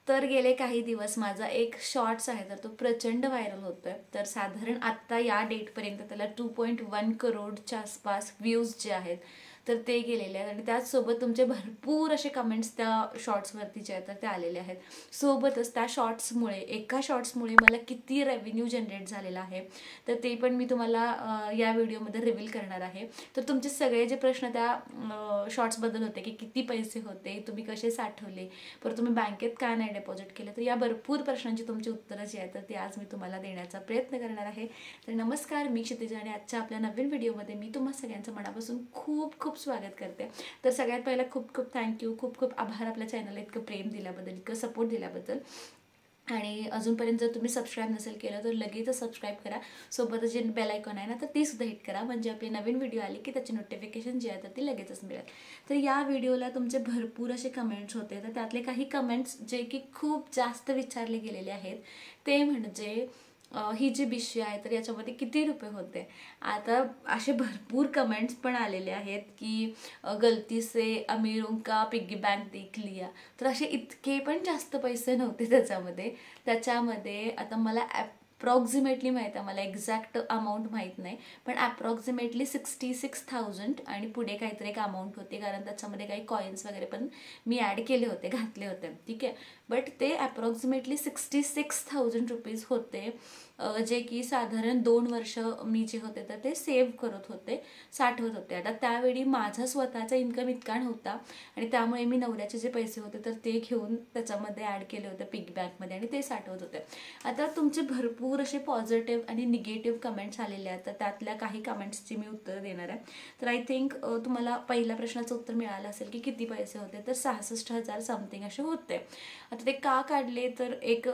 तर गेले काही दिवस माझा एक शॉर्ट्स आहे तर तो प्रचंड व्हायरल होतोय. तर साधारण आत्ता या डेटपर्यंत त्याला 2.1 करोडच्या आसपास व्ह्यूज जे आहेत तर ते गेलेले आहेत. आणि त्याचसोबत तुमचे भरपूर असे कमेंट्स त्या शॉर्ट्सवरती जे आहेत तर ते आलेले आहेत. सोबतच त्या शॉर्ट्समुळे एका शॉर्ट्समुळे मला किती रेव्हेन्यू जनरेट झालेला आहे तर ते पण मी तुम्हाला या व्हिडिओमध्ये रिव्हील करणार आहे. तर तुमचे सगळे जे प्रश्न त्या शॉर्ट्सबद्दल होते की किती पैसे होते, तुम्ही कसे साठवले, परत तुम्ही बँकेत का नाही डिपॉझिट केलं, तर या भरपूर प्रश्नांची तुमची उत्तरं जी आहेत तर ती आज मी तुम्हाला देण्याचा प्रयत्न करणार आहे. तर नमस्कार, मी क्षितिजा आणि आजच्या आपल्या नवीन व्हिडिओमध्ये मी तुम्हा सगळ्यांचं मनापासून खूप खूप स्वागत करते. तर सगळ्यात पहिला खूप खूप थँक्यू, खूप खूप आभार आपल्या चॅनलला इतकं प्रेम दिल्याबद्दल, इतकं सपोर्ट दिल्याबद्दल. आणि अजूनपर्यंत जर तुम्ही सबस्क्राईब नसेल केलं तर लगेच सबस्क्राईब करा. सोबतच जे बेल आयकॉन आहे ना तर ती सुद्धा हिट करा, म्हणजे आपली नवीन व्हिडिओ आली की त्याची नोटिफिकेशन जी आहे तर ती लगेचच मिळेल. तर या व्हिडिओला तुमचे भरपूर असे कमेंट्स होते, तर त्यातले काही कमेंट्स जे की खूप जास्त विचारले गेलेले आहेत ते म्हणजे ही जी बिशी आहे तर याच्यामध्ये किती रुपये होते. आता असे भरपूर कमेंट्स पण आलेले आहेत की गलती से अमीरों का पिग्गी बँक देख लिया. तर असे इतके पण जास्त पैसे नव्हते त्याच्यामध्ये आता मला अप्रॉक्सिमेटली माहीत आहे, मला एक्झॅक्ट अमाऊंट माहीत नाही, पण अप्रॉक्सिमेटली 66,000 आणि पुढे काहीतरी एक अमाऊंट होती, कारण त्याच्यामध्ये काही कॉईन्स वगैरे पण मी ॲड केले होते, घातले होते, ठीक आहे. बट ते अप्रॉक्सिमेटली 66,000 रुपीज होते, जे की साधारण 2 वर्ष मी जे होते तर ते सेव्ह करत होते, साठवत होते. आता त्यावेळी माझा स्वतःचा इन्कम इतका नव्हता आणि त्यामुळे मी नवऱ्याचे जे पैसे होते तर ते घेऊन त्याच्यामध्ये ॲड केले होते पिगी बँकमध्ये आणि ते साठवत होते. आता तुमचे भरपूर असे पॉझिटिव्ह आणि निगेटिव्ह कमेंट्स आलेले आहेत, तर त्यातल्या काही कमेंट्सची मी उत्तर देणार आहे. तर आय थिंक तुम्हाला पहिल्या प्रश्नाचं उत्तर मिळालं असेल की किती पैसे होते, तर 66,000 समथिंग असे होते. आता ते का काढले, तर एक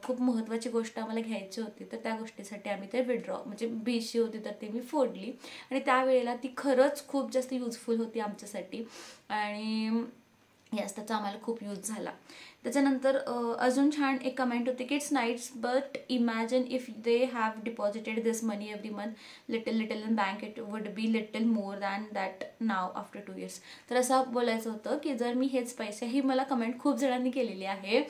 खूप महत्त्वाची गोष्ट आम्हाला घ्यायची होती, तर त्या गोष्टीसाठी आम्ही ते विड्रॉ म्हणजे बीशी होती तर ती मी फोडली आणि त्यावेळेला ती खरंच खूप जास्त युजफुल होती आमच्यासाठी आणि यस त्याचा आम्हाला खूप यूज झाला. त्याच्यानंतर अजून छान एक कमेंट होती की it's nights but imagine if they have deposited this money every month little in bank it would be little more than that now after 2 years. तर असं बोलायचं होतं की जर मी हेच पैसे, ही मला कमेंट खूप जणांनी केलेली आहे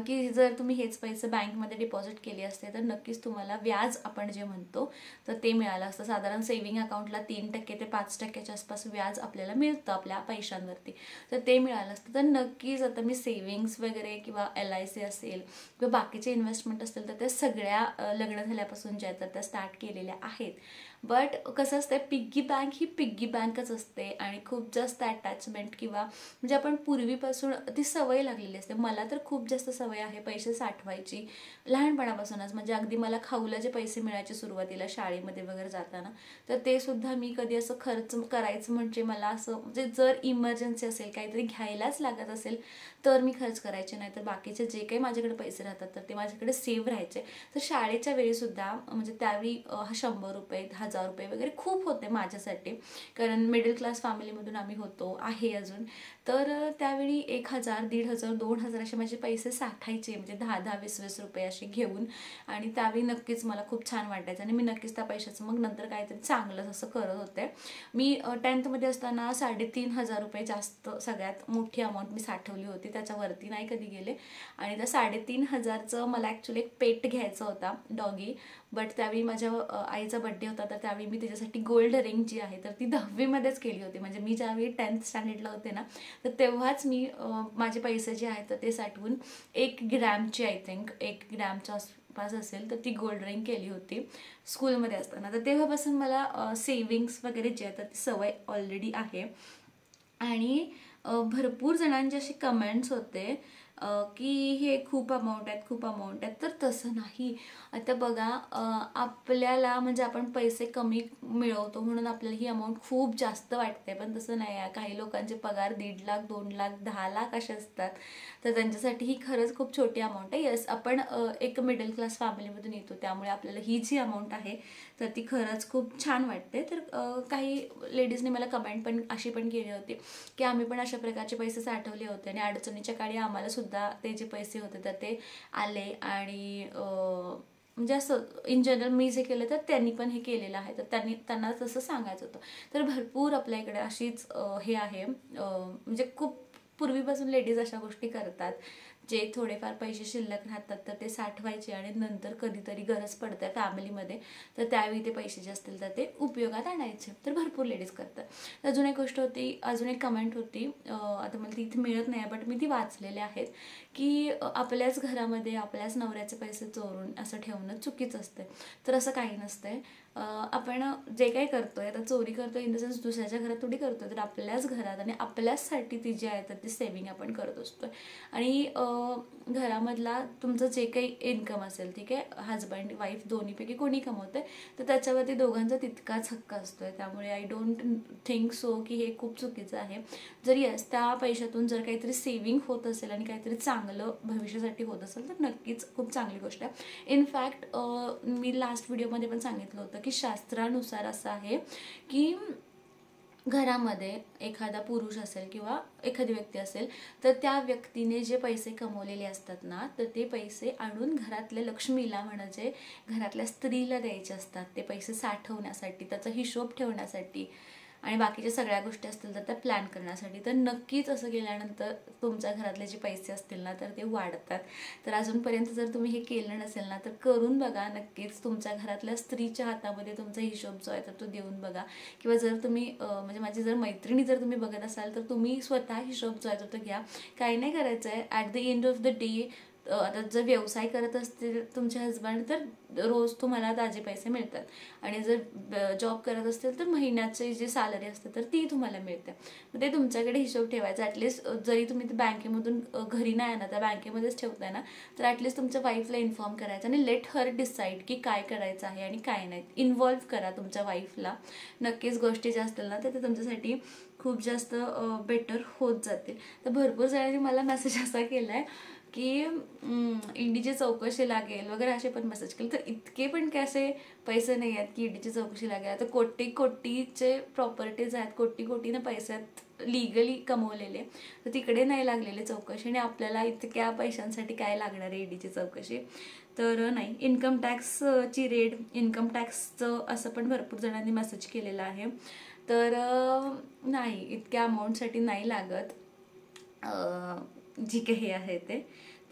की जर तुम्ही हेच पैसे बँकमध्ये डिपॉझिट केले असते तर नक्कीच तुम्हाला व्याज आपण जे म्हणतो तर ते मिळालं असतं. साधारण सेव्हिंग अकाउंटला 3% ते 5% आसपास व्याज आपल्याला मिळतं आपल्या पैशांवरती, तर ते मिळालं असतं. तर नक्कीच आता मी सेव्हिंग्स वगैरे किंवा LIC असेल किंवा बाकीचे इन्व्हेस्टमेंट असतील तर त्या सगळ्या लग्न झाल्यापासून ज्या तर त्या स्टार्ट केलेल्या आहेत. बट कसं असतं, पिग्गी बँक ही पिग्गी बँकच असते आणि खूप जास्त अटॅचमेंट किंवा म्हणजे आपण पूर्वीपासून ती सवय लागलेली असते. मला तर खूप जास्त सवय आहे पैसे साठवायची लहानपणापासूनच. म्हणजे अगदी मला खाऊला जे पैसे मिळायचे सुरुवातीला शाळेमध्ये वगैरे जाताना, तर ते सुद्धा मी कधी असं खर्च करायचं म्हणजे मला असं म्हणजे जर इमर्जन्सी असेल, काहीतरी घ्यायलाच लागत असेल तर मी खर्च करायचे, नाही तर बाकीचे जे काही माझ्याकडे पैसे राहतात तर ते माझ्याकडे सेव्ह राहायचे. तर शाळेच्या वेळीसुद्धा म्हणजे त्यावेळी 100 रुपये 1000 रुपये वगैरे खूप होते माझ्यासाठी, कारण मिडल क्लास फॅमिलीमधून आम्ही होतो आहे अजून. तर त्यावेळी 1000 1500 2000 असे माझे पैसे साठायचे, म्हणजे 10-10 20-20 रुपये असे घेऊन. आणि त्यावेळी नक्कीच मला खूप छान वाटायचं आणि मी नक्कीच त्या पैशाचं मग नंतर काहीतरी चांगलं असं करत होते. मी 10th असताना 3500 रुपये जास्त सगळ्यात मोठी अमाऊंट मी साठवली होती, त्याच्यावरती नाही कधी गेले. आणि त्या 3500चं मला ॲक्च्युली एक पेट घ्यायचा होता, डॉगी. बट त्यावेळी माझ्या आईचा बड्डे होता, तर त्यावेळी मी त्याच्यासाठी गोल्ड रिंग जी आहे तर ती 10वीमध्येच केली होती. म्हणजे मी ज्यावेळी 10th स्टँडर्डला होते ना तर तेव्हाच मी माझे पैसे जे आहेत तर ते साठवून 1 ग्रॅमची आय थिंक 1 ग्रॅमच्या आसपास असेल तर ती गोल्ड रिंग केली होती स्कूलमध्ये असताना. तर तेव्हापासून मला सेविंग्स वगैरे जे आहे तर ती सवय ऑलरेडी आहे. आणि भरपूर जणांचे असे कमेंट्स होते की हे खूप अमाऊंट आहेत, तर तसं नाही. आता बघा, आपल्याला म्हणजे आपण पैसे कमी मिळवतो म्हणून आपल्याला ही अमाऊंट खूप जास्त वाटते, पण तसं नाही आहे. काही लोकांचे पगार 1.5 लाख 2 लाख 10 लाख असे असतात, तर त्यांच्यासाठी ही खरंच खूप छोटी अमाऊंट आहे. यस, आपण एक मिडल क्लास फॅमिलीमधून येतो, त्यामुळे आपल्याला ही जी अमाऊंट आहे तर ती खरंच खूप छान वाटते. तर काही लेडीजने मला कमेंट पण अशी पण केली होती की आम्ही पण अशा प्रकारचे पैसे साठवले होते आणि अडचणीच्या काळी आम्हाला सुद्धा ते जे पैसे होते तर ते आले. आणि म्हणजे असं इन जनरल मी जे केलं तर त्यांनी पण हे केलेलं आहे, तर त्यांना तसं सांगायचं होतं. तर भरपूर आपल्या इकडे अशीच हे आहे, म्हणजे खूप पूर्वीपासून लेडीज अशा गोष्टी करतात. जे थोडेफार पैसे शिल्लक राहतात तर ते साठवायचे आणि नंतर कधीतरी गरज पडते फॅमिलीमध्ये तर त्यावेळी ते पैसे जे असतील तर ते उपयोगात आणायचे. तर भरपूर लेडीज करतात. अजून एक गोष्ट होती, अजून एक कमेंट होती, आता मला ती इथे मिळत नाही बट मी ती वाचलेली आहेत की आपल्याच घरामध्ये आपल्याच नवऱ्याचे पैसे चोरून असं ठेवणं चुकीचं असते. तर असं काही नसतंय. आपण जे काही करतोय, आता चोरी करतोय इन द सेन्स दुसऱ्याच्या घरात थोडी करतोय, तर आपल्याच घरात आणि आपल्याचसाठी ती जी आहे तर ती सेविंग आपण करत असतोय. आणि घरामधला तुमचं जे काही इन्कम असेल, ठीक आहे, हजबंड वाईफ दोन्हीपैकी कोणी कमवतंय तर त्याच्यावरती दोघांचा तितकाच हक्क असतोय. त्यामुळे आय डोंट थिंक सो की हे खूप चुकीचं आहे. जर यस त्या पैशातून जर काहीतरी सेविंग होत असेल आणि काहीतरी चांगलं भविष्यासाठी होत असेल तर नक्कीच खूप चांगली गोष्ट आहे. इनफॅक्ट मी लास्ट व्हिडिओमध्ये पण सांगितलं होतं की शास्त्रानुसार असं आहे की घरामध्ये एखादा पुरुष असेल किंवा एखादी व्यक्ती असेल तर त्या व्यक्तीने जे पैसे कमवलेले असतात ना तर ते पैसे आणून घरातल्या लक्ष्मीला म्हणजे घरातल्या स्त्रीला द्यायचे असतात. ते पैसे साठवण्यासाठी, त्याचा हिशोब ठेवण्यासाठी आणि बाकीच्या सगळ्या गोष्टी असतील तर त्या प्लॅन करण्यासाठी. तर नक्कीच असं केल्यानंतर तुमच्या घरातले जे पैसे असतील ना तर ते वाढतात. तर अजूनपर्यंत जर तुम्ही हे केलं नसेल ना तर करून बघा. नक्कीच तुमच्या घरातल्या स्त्रीच्या हातामध्ये तुमचा हिशोब जो आहे तर तो देऊन बघा. किंवा जर तुम्ही म्हणजे माझी जर मैत्रिणी जर तुम्ही बघत असाल तर तुम्ही स्वतः हिशोब जो आहे तो घ्या. काही नाही करायचं आहे. At the end of the day आता जर व्यवसाय करत असतील तुमचे हजबंड तर रोज तुम्हाला ताजे पैसे मिळतात आणि जर जॉब करत असतील तर महिन्याची जी सॅलरी असते तर ती तुम्हाला मिळते. मग ते तुमच्याकडे हिशोब ठेवायचा. ॲटलिस्ट जरी तुम्ही ते बँकेमधून घरी नाही ना त्या बँकेमध्येच ठेवताय ना तर ॲटलिस्ट तुमच्या वाईफला इन्फॉर्म करायचं आणि लेट हर डिसाईड की काय करायचं आहे आणि काय नाही. इन्व्हॉल्व करा तुमच्या वाईफला. नक्कीच गोष्टी ज्या असतील ना तर ते तुमच्यासाठी खूप जास्त बेटर होत जातील. तर भरपूर जणांनी मला मेसेज असा केला आहे की ईडीची चौकशी लागेल वगैरे असे पण मेसेज केले. तर इतके पण काय असे पैसे नाही आहेत की ईडीची चौकशी लागेल. आता कोटीचे प्रॉपर्टीज आहेत, कोटीनं पैसे आहेत लिगली कमवलेले, तर तिकडे नाही लागलेले चौकशी आणि आपल्याला इतक्या पैशांसाठी काय लागणार आहे ईडीची चौकशी. तर नाही. इन्कम टॅक्सची रेट, इन्कम टॅक्सचं असं पण भरपूर जणांनी मेसेज केलेला आहे. तर नाही, इतक्या अमाऊंटसाठी नाही लागत जी काही आहे ते.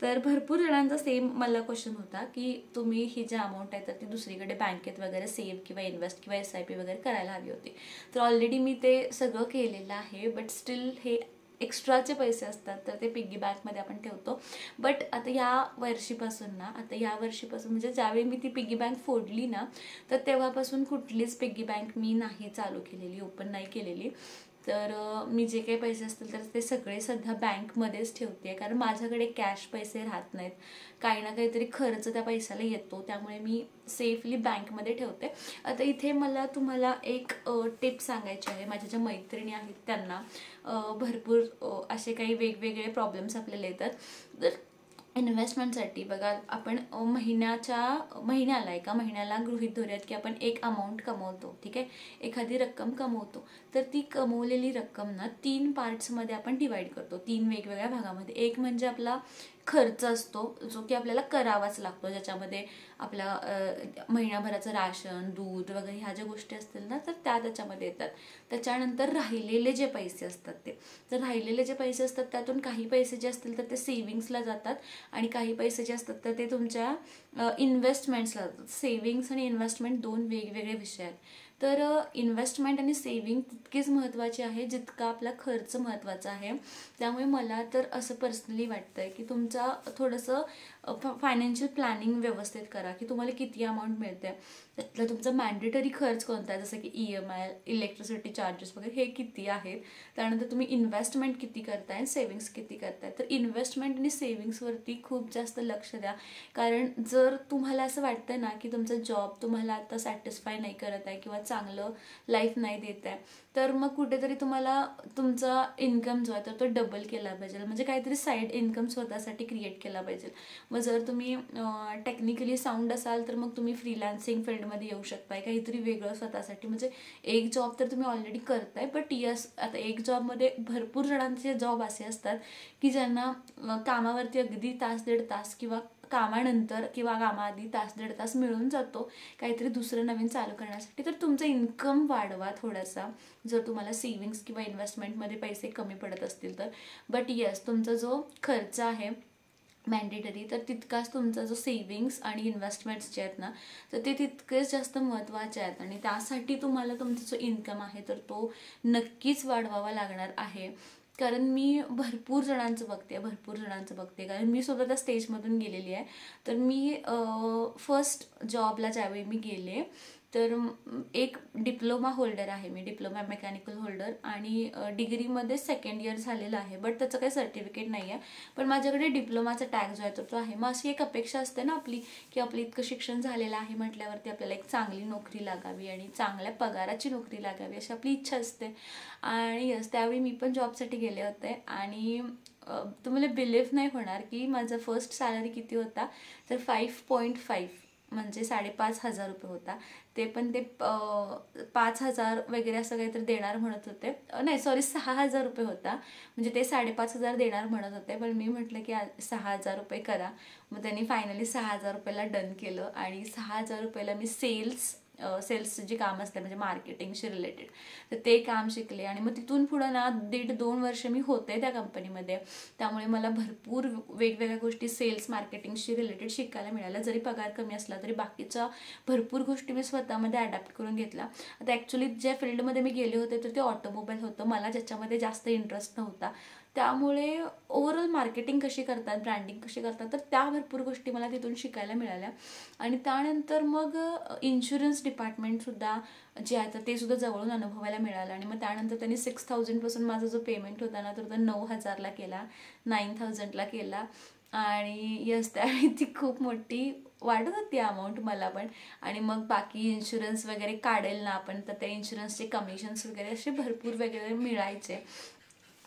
तर भरपूर जणांचा सेम मला क्वेश्चन होता की तुम्ही ही जी अमाऊंट आहे तर ती दुसरीकडे बँकेत वगैरे सेव्ह किंवा इन्व्हेस्ट किंवा SIP वगैरे करायला हवी होती. तर ऑलरेडी मी ते सगळं केलेलं आहे. बट स्टील हे एक्स्ट्राचे पैसे असतात तर ते पिग्गी बँकमध्ये आपण ठेवतो. बट आता या वर्षीपासून म्हणजे ज्यावेळी मी ती पिग्गी बँक फोडली ना तर तेव्हापासून कुठलीच पिग्गी बँक मी नाही चालू केलेली, ओपन नाही केलेली. तर मी जे काही पैसे असतील तर ते सगळे सध्या बँकमध्येच ठेवते. कारण माझ्याकडे कॅश पैसे राहत नाहीत, काही ना काहीतरी खर्च त्या पैशाला येतो, त्यामुळे मी सेफली बँकमध्ये ठेवते. आता इथे मला तुम्हाला एक टिप सांगायची आहे. माझ्या ज्या मैत्रिणी आहेत त्यांना भरपूर असे काही वेगवेगळे प्रॉब्लेम्स आपल्याला येतात. तर इन्व्हेस्टमेंटसाठी बघा, आपण एका महिन्याला गृहीत धरूयात की आपण एक अमाऊंट कमवतो, ठीक आहे, एखादी रक्कम कमवतो. तर ती कमवलेली रक्कम ना 3 पार्ट्समध्ये आपण डिवाइड करतो, 3 वेगवेगळ्या भागामध्ये. एक म्हणजे आपला खर्च असतो जो की आपल्याला करावाच लागतो, ज्याच्यामध्ये आपला महिनाभराचं राशन, दूध वगैरे ह्या ज्या गोष्टी असतील ना तर त्या त्याच्यामध्ये येतात. त्याच्यानंतर राहिलेले जे पैसे असतात तर राहिलेले जे पैसे असतात त्यातून काही पैसे जे असतील तर ते सेव्हिंग्सला जातात आणि काही पैसे जे असतात तर ते तुमच्या इन्व्हेस्टमेंट्सला जातात. सेव्हिंग्स आणि इन्व्हेस्टमेंट 2 वेगवेगळे विषय आहेत. तर इन्व्हेस्टमेंट आणि सेव्हिंग तितकीच महत्त्वाची आहे जितका आपला खर्च महत्त्वाचा आहे. त्यामुळे मला तर असं पर्सनली वाटतंय की तुमचा थोडंसं फायनान्शियल प्लॅनिंग व्यवस्थित करा की तुम्हाला किती अमाऊंट मिळते, त्यातला तुमचा मॅन्डेटरी खर्च कोणता आहे, जसं की EMI, इलेक्ट्रिसिटी चार्जेस वगैरे हे किती आहेत, त्यानंतर तुम्ही इन्व्हेस्टमेंट किती करताय आणि सेव्हिंग्स किती करताय. तर इन्व्हेस्टमेंट आणि सेव्हिंग्सवरती खूप जास्त लक्ष द्या. कारण जर तुम्हाला असं वाटतं ना की तुमचा जॉब तुम्हाला आता सॅटिस्फाय नाही करत आहे किंवा चांगलं लाईफ नाही देत आहे तर मग कुठेतरी तुम्हाला तुमचा इन्कम जो आहे तर तो डबल केला पाहिजे, म्हणजे काहीतरी साईड इन्कम स्वतःसाठी क्रिएट केला पाहिजे. मग जर तुम्ही टेक्निकली साऊंड असाल तर मग तुम्ही फ्रीलान्सिंग फील्डमध्ये येऊ शकताय, काहीतरी वेगळं स्वतःसाठी. म्हणजे एक जॉब तर तुम्ही ऑलरेडी करताय, बट यस आता एक जॉबमध्ये भरपूर जणांचे जॉब असे असतात की ज्यांना कामावरती अगदी तास 1.5 तास किंवा कामानंतर किंवा कामाआधी तास 1.5 तास मिळून जातो काहीतरी दुसरं नवीन चालू करण्यासाठी. तर तुमचं इन्कम वाढवा थोडासा जर तुम्हाला सेव्हिंग्स किंवा इन्व्हेस्टमेंटमध्ये पैसे कमी पडत असतील तर. बट यस तुमचा जो खर्च आहे मॅन्डेटरी, तर तितकाच तुमचा जो सेव्हिंग्स आणि इन्व्हेस्टमेंट्स जे आहेत ना तर ते तितकेच जास्त महत्त्वाचे आहेत. आणि त्यासाठी तुम्हाला तुमचा जो इन्कम आहे तर तो नक्कीच वाढवावा लागणार आहे. कारण मी भरपूर जणांचं बघते कारण मी स्वतः त्या स्टेजमधून गेलेली आहे. तर मी फर्स्ट जॉबला ज्यावेळी मी गेले तर एक डिप्लोमा होल्डर आहे मी, डिप्लोमा मेकॅनिकल होल्डर, आणि डिग्रीमध्ये सेकंड इयर झालेलं आहे, बट त्याचं काही सर्टिफिकेट नाही आहे. पण माझ्याकडे डिप्लोमाचा टॅग जो आहे तो आहे. मग अशी एक अपेक्षा असते ना आपली की आपलं इतकं शिक्षण झालेलं आहे म्हटल्यावरती आपल्याला एक चांगली नोकरी लागावी आणि चांगल्या पगाराची नोकरी लागावी अशी आपली इच्छा असते. आणि त्यावेळी मी पण जॉबसाठी गेले होते आणि तुम्हाला बिलीव्ह नाही होणार की माझा फर्स्ट सॅलरी किती होता तर 5.5 म्हणजे 5,500 रुपये होता. ते पण ते 5,000 वगैरे असं काहीतरी देणार म्हणत होते, नाही सॉरी 6,000 रुपये होता. म्हणजे ते 5,500 देणार म्हणत होते, पण मी म्हटलं की 6,000 रुपये करा. मग त्यांनी फायनली 6,000 रुपयाला डन केलं आणि 6,000 रुपयाला मी सेल्सचं जे काम असतं म्हणजे मार्केटिंगशी रिलेटेड तर ते काम शिकले. आणि मग तिथून पुढं ना 1.5-2 वर्ष मी होते त्या कंपनीमध्ये. त्यामुळे मला भरपूर वेगवेगळ्या गोष्टी सेल्स मार्केटिंगशी रिलेटेड शिकायला मिळाल्या. जरी पगार कमी असला तरी बाकीच्या भरपूर गोष्टी मी स्वतःमध्ये अडॅप्ट करून घेतला. आता ॲक्च्युली ज्या फील्डमध्ये मी गेले होते तर ते ऑटोमोबाईल होतं, मला ज्याच्यामध्ये जास्त इंटरेस्ट नव्हता. त्यामुळे ओव्हरऑल मार्केटिंग कशी करतात, ब्रँडिंग कशी करतात तर त्या भरपूर गोष्टी मला तिथून शिकायला मिळाल्या. आणि त्यानंतर मग इन्शुरन्स डिपार्टमेंटसुद्धा जे आहे तर ते सुद्धा जवळून अनुभवायला मिळालं. आणि मग त्यानंतर त्यांनी 6,000 माझा जो पेमेंट होता ना तर तो 9,000ला केला, 9,000ला केला. आणि त्यावेळी ती खूप मोठी वाटत होती अमाऊंट मला पण. आणि मग बाकी इन्शुरन्स वगैरे काढेल ना आपण तर त्या इन्शुरन्सचे कमिशन्स वगैरे असे भरपूर वेगळे मिळायचे.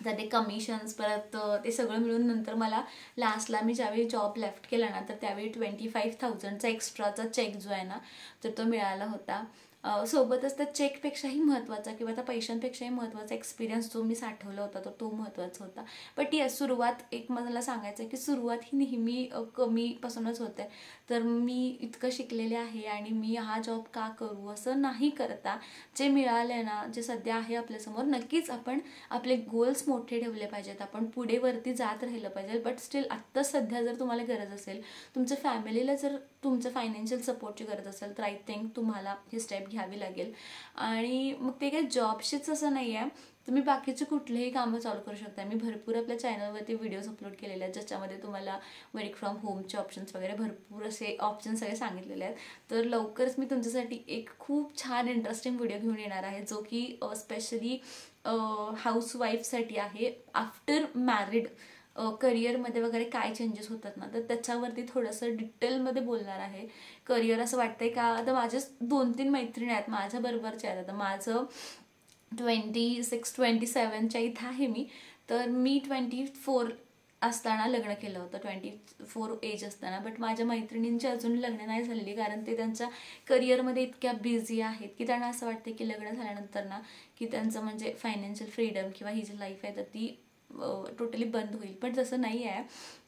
तर ते कमिशन्स परत ते सगळं मिळून नंतर मला लास्टला मी ज्यावेळी जॉब लेफ्ट केला ना तर त्यावेळी 25,000चा एक्स्ट्राचा चेक जो आहे ना तर तो मिळाला होता. सोबतच त्या चेकपेक्षाही महत्त्वाचा किंवा त्या पैशांपेक्षाही महत्त्वाचा एक्सपिरियन्स जो मी साठवला होता तर तो महत्त्वाचा होता. बट या सुरुवात एक मला सांगायचं आहे की सुरुवात ही नेहमी कमीपासूनच होते. तर मी इतकं शिकलेले आहे आणि मी हा जॉब का करू असं नाही करता जे मिळालं ना जे सध्या आहे आपल्यासमोर नक्कीच आपण आपले गोल्स मोठे ठेवले पाहिजेत, आपण पुढे वरती जात राहिलं पाहिजे. बट स्टील आत्ता सध्या जर तुम्हाला गरज असेल, तुमच्या फॅमिलीला जर तुमचं फायनान्शियल सपोर्टची गरज असेल तर आय थिंक तुम्हाला ही स्टेप घ्यावी लागेल. आणि मग ते काही जॉबशीच असं नाही आहे, तुम्ही बाकीचे कुठलेही कामं चालू करू शकता. मी भरपूर आपल्या चॅनलवरती व्हिडिओज अपलोड केलेले आहेत ज्याच्यामध्ये तुम्हाला वर्क फ्रॉम होमचे ऑप्शन्स वगैरे भरपूर असे ऑप्शन्स सगळे सांगितलेले आहेत. तर लवकरच मी तुमच्यासाठी एक खूप छान इंटरेस्टिंग व्हिडिओ घेऊन येणार आहे जो की स्पेशली हाऊसवाईफसाठी आहे. आफ्टर मॅरिड करिअरमध्ये वगैरे काय चेंजेस होतात ना तर त्याच्यावरती थोडंसं डिटेलमध्ये बोलणार आहे. करिअर असं वाटतंय का, आता माझे 2-3 मैत्रिणी आहेत माझ्या बरोबरच्या आहेत. आता माझं 26-27च्या इथं आहे मी. तर मी 24 असताना लग्न केलं होतं, 24 एज असताना. बट माझ्या मैत्रिणींची अजून लग्न नाही झालेली कारण ते त्यांच्या करिअरमध्ये इतक्या बिझी आहेत की त्यांना असं वाटतं की लग्न झाल्यानंतर ना की त्यांचं म्हणजे फायनान्शियल फ्रीडम किंवा ही जी लाईफ आहे तर ती टोटली बंद होईल. पण तसं नाही आहे,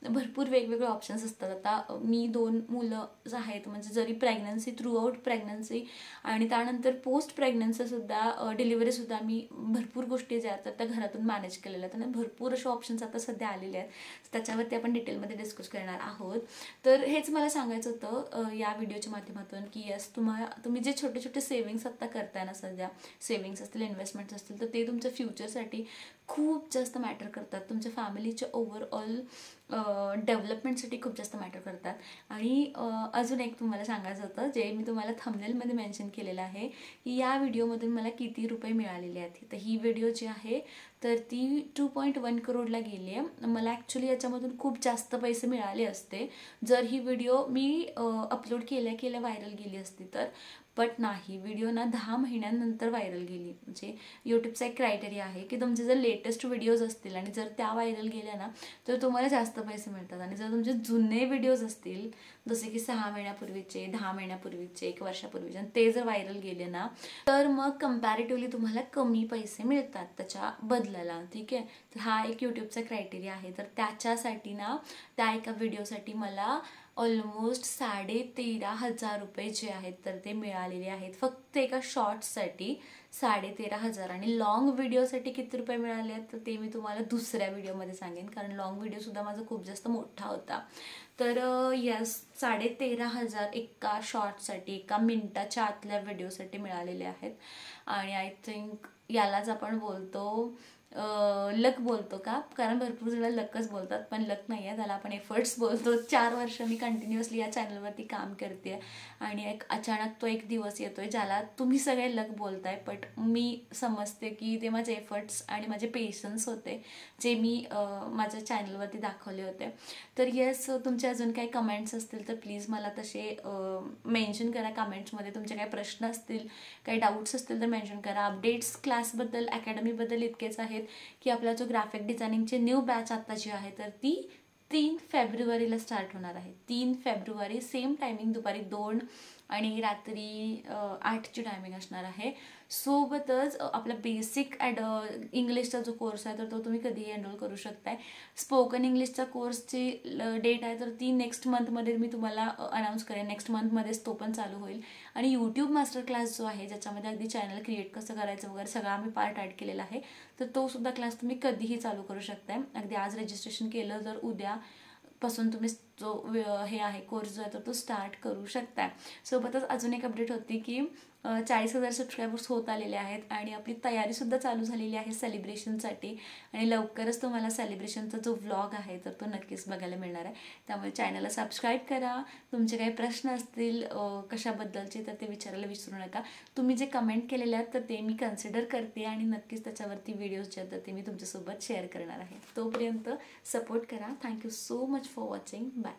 भरपूर वेगवेगळे ऑप्शन्स असतात. आता मी 2 मुलं आहेत म्हणजे जरी प्रेग्नन्सी थ्रूआउट प्रेग्नन्सी आणि त्यानंतर पोस्ट प्रेग्नन्सीसुद्धा डिलिव्हरीसुद्धा मी भरपूर गोष्टी ज्या आहेत त्या घरातून मॅनेज केलेल्या आहेत. आणि भरपूर असे ऑप्शन्स आता सध्या आलेले आहेत, त्याच्यावरती आपण डिटेलमध्ये डिस्कस करणार आहोत. तर हेच मला सांगायचं होतं या व्हिडिओच्या माध्यमातून की यस तुम्ही जे छोटे छोटे सेव्हिंग्स आत्ता करताय ना, सध्या सेव्हिंग्स असतील इन्व्हेस्टमेंट्स असतील तर ते तुमच्या फ्युचरसाठी खूप जास्त मॅटर करतात, तुमच्या फॅमिलीच्या ओव्हरऑल डेव्हलपमेंटसाठी खूप जास्त मॅटर करतात. आणि अजून एक तुम्हाला सांगायचं होतं जे मी तुम्हाला थंबनेलमध्ये मेन्शन केलेलं आहे की या व्हिडिओमधून मला किती रुपये मिळालेले आहेत. तर ही व्हिडिओ जी आहे तर ती 2.1 करोडला गेली आहे. मला ॲक्च्युली याच्यामधून खूप जास्त पैसे मिळाले असते जर ही व्हिडिओ मी अपलोड केल्या व्हायरल गेली असती तर. बट नाही, व्हिडिओ ना 10 महिन्यांनंतर व्हायरल गेली. म्हणजे यूट्यूबचा एक क्रायटेरिया आहे की तुमचे जर लेटेस्ट व्हिडिओज असतील आणि जर त्या व्हायरल गेल्या ना तर तुम्हाला जास्त पैसे मिळतात. आणि जर तुमचे जुने व्हिडिओज असतील जसे की 6 महिन्यापूर्वीचे, 10 महिन्यापूर्वीचे, 1 वर्षापूर्वीचे ते जर व्हायरल गेले ना तर मग कम्पॅरेटिव्हली तुम्हाला कमी पैसे मिळतात त्याच्या बदल्यात. बदलायला, ठीक आहे. तर हा एक यूट्यूबचा क्रायटेरिया आहे. तर त्याच्यासाठी ना त्या एका व्हिडिओसाठी मला ऑलमोस्ट 13,500 रुपये जे आहेत तर ते मिळालेले आहेत फक्त एका शॉर्ट्ससाठी. 13,500 आणि लॉंग व्हिडिओसाठी किती रुपये मिळाले आहेत तर ते मी तुम्हाला दुसऱ्या व्हिडिओमध्ये सांगेन, कारण लॉंग व्हिडिओसुद्धा माझा खूप जास्त मोठा होता. तर यस, 13,500 एका शॉर्टसाठी, एका मिनिटाच्या आतल्या व्हिडिओसाठी मिळालेले आहेत. आणि आय थिंक यालाच आपण बोलतो लक बोलतो का, कारण भरपूर जण लकच बोलतात, पण लक नाही आहे, त्याला आपण एफर्ट्स बोलतो. 4 वर्ष मी कंटिन्युअसली या चॅनलवरती काम करते आणि एक अचानक तो एक दिवस येतोय ज्याला तुम्ही सगळे लक बोलताय, बट मी समजते की ते माझे एफर्ट्स आणि माझे पेशन्स होते जे मी माझ्या चॅनलवरती दाखवले होते. तर येस, तुमचे अजून काही कमेंट्स असतील तर प्लीज मला तसे मेन्शन करा कमेंट्समध्ये. तुमचे काही प्रश्न असतील, काही डाऊट्स असतील तर मेन्शन करा. अपडेट्स क्लासबद्दल, अकॅडमीबद्दल इतकेच आहेत की आपला जो ग्राफिक डिझायनिंगची न्यू बॅच आता जी आहे तर ती 3 फेब्रुवारीला स्टार्ट होणार आहे. 3 फेब्रुवारी, सेम टायमिंग दुपारी 2 आणि रात्री 8ची टायमिंग असणार आहे. सोबतच आपला बेसिक इंग्लिशचा जो कोर्स आहे तर तो तुम्ही कधीही एनरोल करू शकताय. स्पोकन इंग्लिशचा कोर्सची डेट आहे तर ती नेक्स्ट मंथमध्ये मी तुम्हाला अनाऊन्स करेन. नेक्स्ट मंथमध्येच तो पण चालू होईल. आणि यूट्यूब मास्टर क्लास जो आहे ज्याच्यामध्ये अगदी चॅनल क्रिएट कसं करायचं वगैरे सगळं आम्ही पार्ट ॲड केलेला आहे, तर तो सुद्धा क्लास तुम्ही कधीही चालू करू शकताय. अगदी आज रजिस्ट्रेशन केलं तर उद्यापासून तुम्ही जो हे आहे कोर्स जो आहे तर तो स्टार्ट करू शकताय. सोबतच अजून एक अपडेट होती की 40,000 सबस्क्रायबर्स होत आलेले आहेत आणि आपली तयारीसुद्धा चालू झालेली आहे सेलिब्रेशनसाठी. आणि लवकरच तुम्हाला सेलिब्रेशनचा जो व्लॉग आहे तर तो नक्कीच बघायला मिळणार आहे. त्यामुळे चॅनलला सबस्क्राईब करा. तुमचे काही प्रश्न असतील कशाबद्दलचे तर ते विचारायला विसरू नका. तुम्ही जे कमेंट केलेले आहेत तर ते मी कन्सिडर करते आणि नक्कीच त्याच्यावरती व्हिडिओज जे आहेत ते मी तुमच्यासोबत शेअर करणार आहे. तोपर्यंत सपोर्ट करा. Thank you so much for watching. Bye.